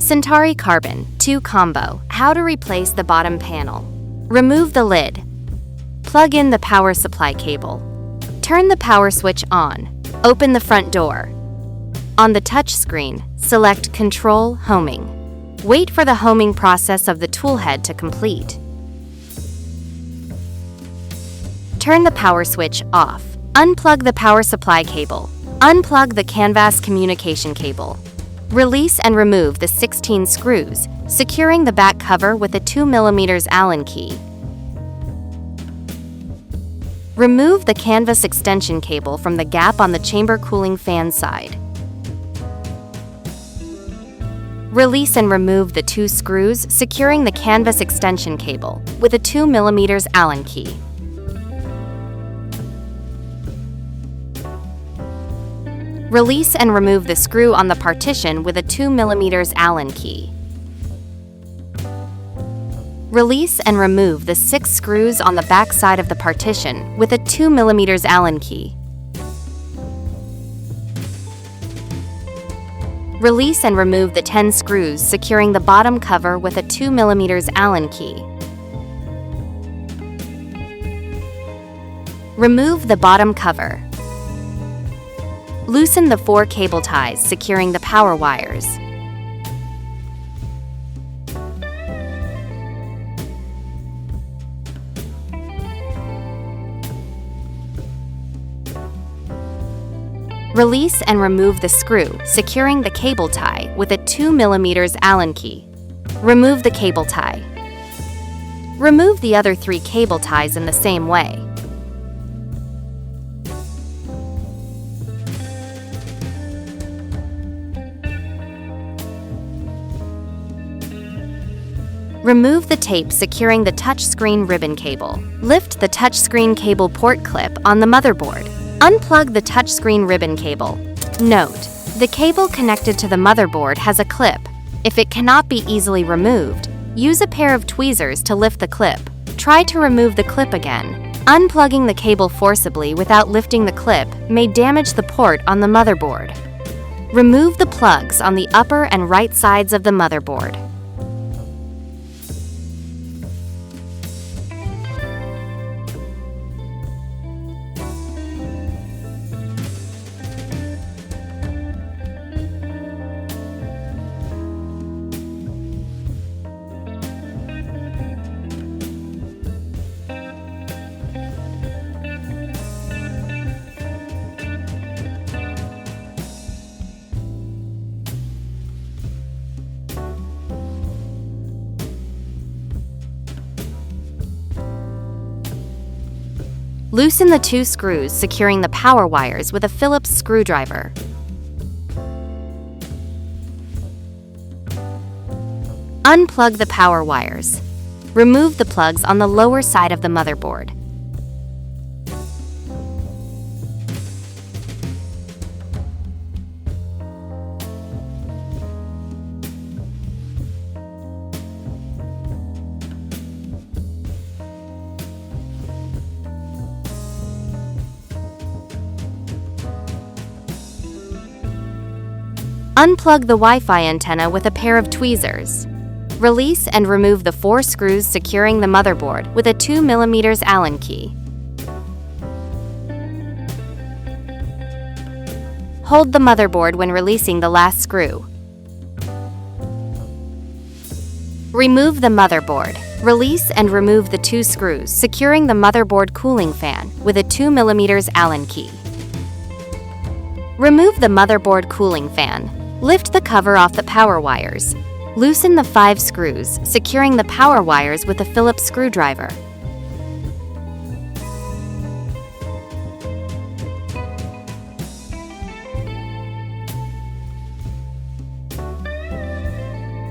Centauri Carbon 2 Combo. How to replace the bottom panel. Remove the lid. Plug in the power supply cable. Turn the power switch on. Open the front door. On the touch screen, select Control Homing. Wait for the homing process of the toolhead to complete. Turn the power switch off. Unplug the power supply cable. Unplug the canvas communication cable. Release and remove the 16 screws, securing the back cover with a 2 mm Allen key. Remove the canvas extension cable from the gap on the chamber cooling fan side. Release and remove the 2 screws, securing the canvas extension cable with a 2 mm Allen key. Release and remove the screw on the partition with a 2 mm Allen key. Release and remove the 6 screws on the back side of the partition with a 2 mm Allen key. Release and remove the 10 screws securing the bottom cover with a 2 mm Allen key. Remove the bottom cover. Loosen the 4 cable ties securing the power wires. Release and remove the screw securing the cable tie with a 2 mm Allen key. Remove the cable tie. Remove the other 3 cable ties in the same way. Remove the tape securing the touchscreen ribbon cable. Lift the touchscreen cable port clip on the motherboard. Unplug the touchscreen ribbon cable. Note: the cable connected to the motherboard has a clip. If it cannot be easily removed, use a pair of tweezers to lift the clip. Try to remove the clip again. Unplugging the cable forcibly without lifting the clip may damage the port on the motherboard. Remove the plugs on the upper and right sides of the motherboard. Loosen the 2 screws securing the power wires with a Phillips screwdriver. Unplug the power wires. Remove the plugs on the lower side of the motherboard. Unplug the Wi-Fi antenna with a pair of tweezers. Release and remove the 4 screws securing the motherboard with a 2 mm Allen key. Hold the motherboard when releasing the last screw. Remove the motherboard. Release and remove the 2 screws securing the motherboard cooling fan with a 2 mm Allen key. Remove the motherboard cooling fan. Lift the cover off the power wires. Loosen the 5 screws, securing the power wires with a Phillips screwdriver.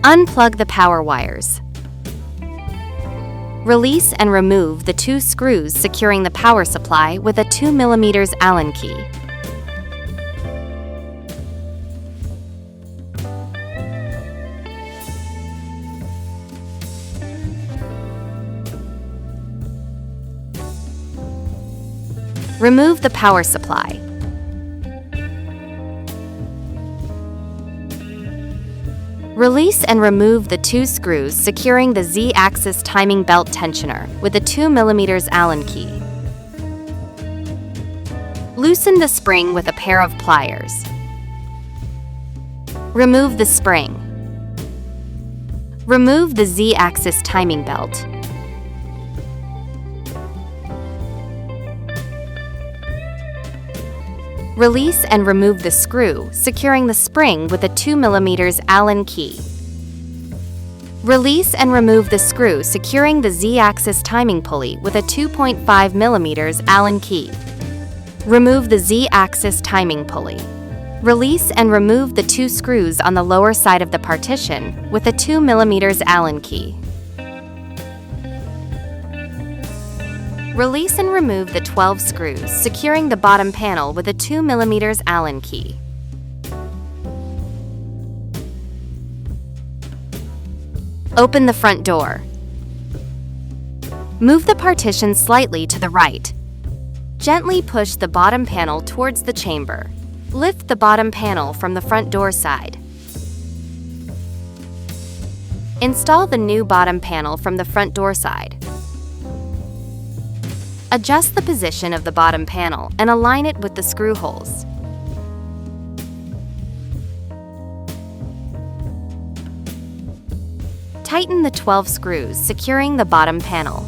Unplug the power wires. Release and remove the 2 screws securing the power supply with a 2 mm Allen key. Remove the power supply. Release and remove the 2 screws securing the Z-axis timing belt tensioner with a 2 mm Allen key. Loosen the spring with a pair of pliers. Remove the spring. Remove the Z-axis timing belt. Release and remove the screw securing the spring with a 2 mm Allen key. Release and remove the screw securing the Z-axis timing pulley with a 2.5 mm Allen key. Remove the Z-axis timing pulley. Release and remove the 2 screws on the lower side of the partition with a 2 mm Allen key. Release and remove the 12 screws securing the bottom panel with a 2 mm Allen key. Open the front door. Move the partition slightly to the right. Gently push the bottom panel towards the chamber. Lift the bottom panel from the front door side. Install the new bottom panel from the front door side. Adjust the position of the bottom panel and align it with the screw holes. Tighten the 12 screws securing the bottom panel.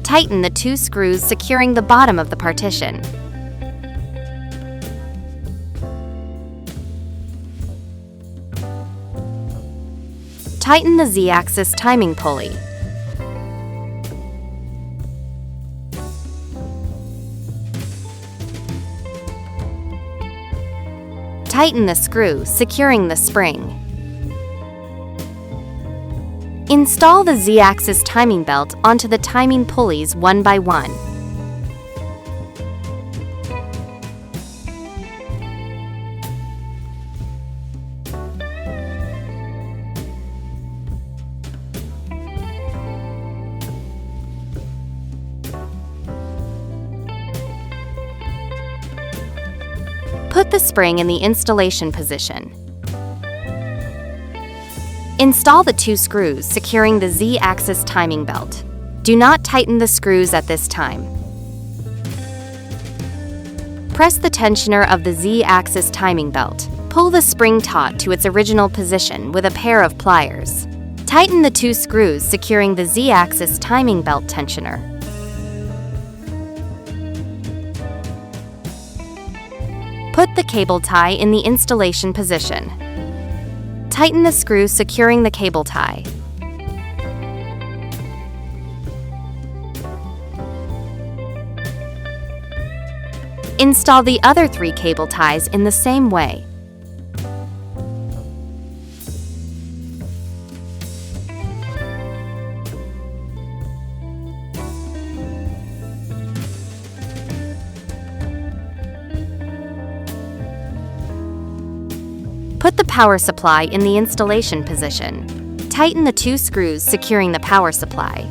Tighten the 2 screws securing the bottom of the partition. Tighten the Z-axis timing pulley. Tighten the screw securing the spring. Install the Z-axis timing belt onto the timing pulleys one by one. Put the spring in the installation position. Install the 2 screws securing the Z-axis timing belt. Do not tighten the screws at this time. Press the tensioner of the Z-axis timing belt. Pull the spring taut to its original position with a pair of pliers. Tighten the 2 screws securing the Z-axis timing belt tensioner. Put the cable tie in the installation position. Tighten the screw securing the cable tie. Install the other 3 cable ties in the same way. Put the power supply in the installation position. Tighten the 2 screws securing the power supply.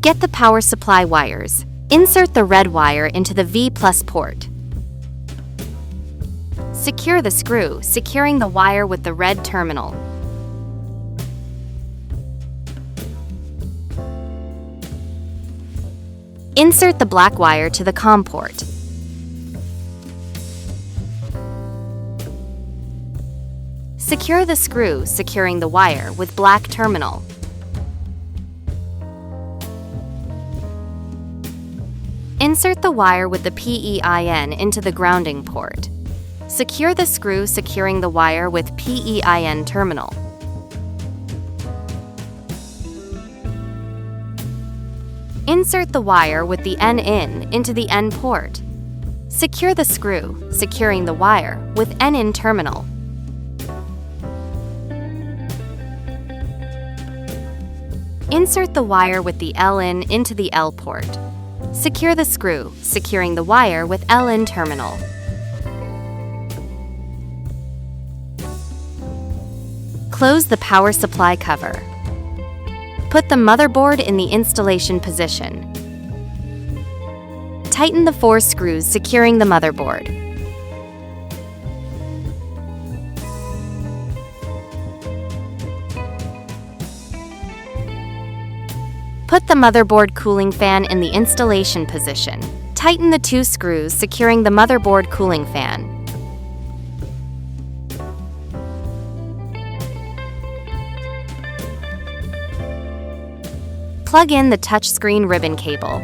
Get the power supply wires. Insert the red wire into the V+ port. Secure the screw, securing the wire with the red terminal. Insert the black wire to the COM port. Secure the screw, securing the wire with black terminal. Insert the wire with the PEIN into the grounding port. Secure the screw, securing the wire with PEIN terminal. Insert the wire with the N-in into the N port. Secure the screw, securing the wire with N-in terminal. Insert the wire with the L-in into the L port. Secure the screw, securing the wire with L-in terminal. Close the power supply cover. Put the motherboard in the installation position. Tighten the 4 screws securing the motherboard. Put the motherboard cooling fan in the installation position. Tighten the 2 screws securing the motherboard cooling fan. Plug in the touchscreen ribbon cable.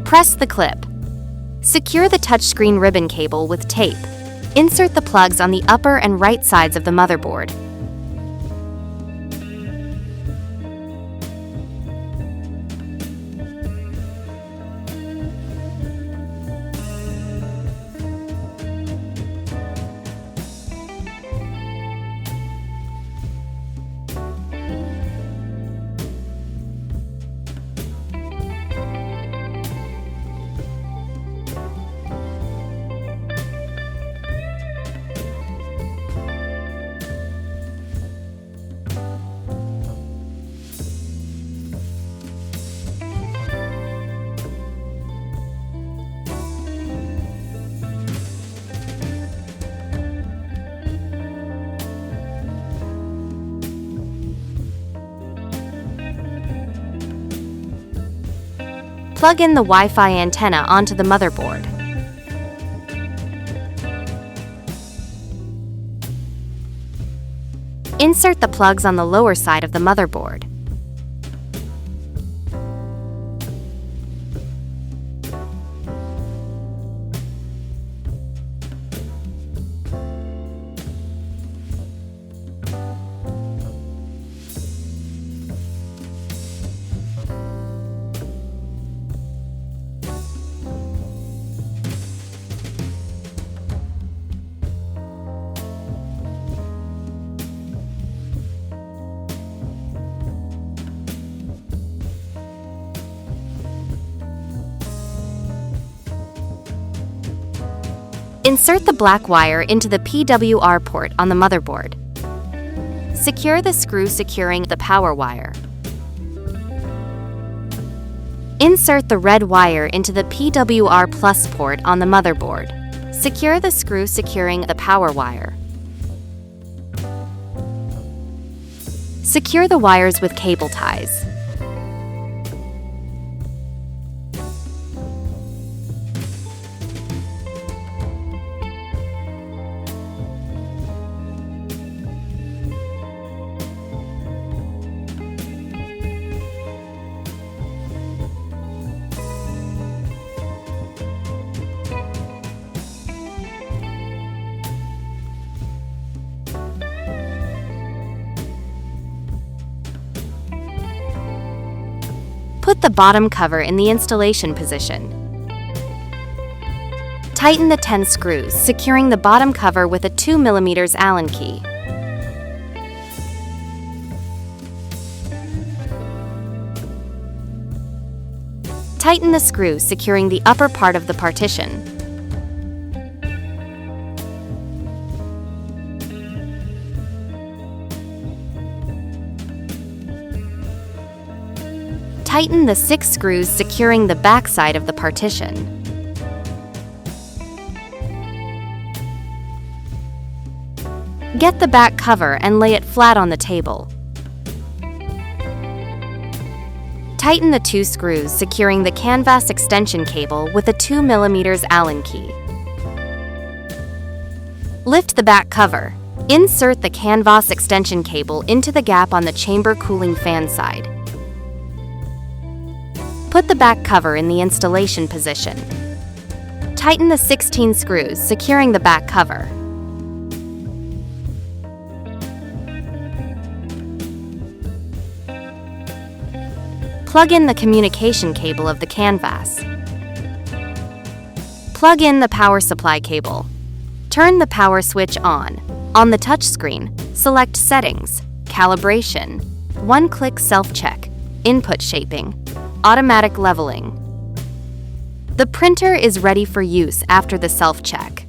Press the clip. Secure the touchscreen ribbon cable with tape. Insert the plugs on the upper and right sides of the motherboard. Plug in the Wi-Fi antenna onto the motherboard. Insert the plugs on the lower side of the motherboard. Insert the black wire into the PWR port on the motherboard. Secure the screw securing the power wire. Insert the red wire into the PWR plus port on the motherboard. Secure the screw securing the power wire. Secure the wires with cable ties. Put the bottom cover in the installation position. Tighten the 10 screws, securing the bottom cover with a 2 mm Allen key. Tighten the screws securing the upper part of the partition. Tighten the 6 screws securing the back side of the partition. Get the back cover and lay it flat on the table. Tighten the 2 screws securing the canvas extension cable with a 2 mm Allen key. Lift the back cover. Insert the canvas extension cable into the gap on the chamber cooling fan side. Put the back cover in the installation position. Tighten the 16 screws securing the back cover. Plug in the communication cable of the canvas. Plug in the power supply cable. Turn the power switch on. On the touchscreen, select Settings, Calibration, One-Click Self-Check, Input Shaping, Automatic Leveling. The printer is ready for use after the self-check.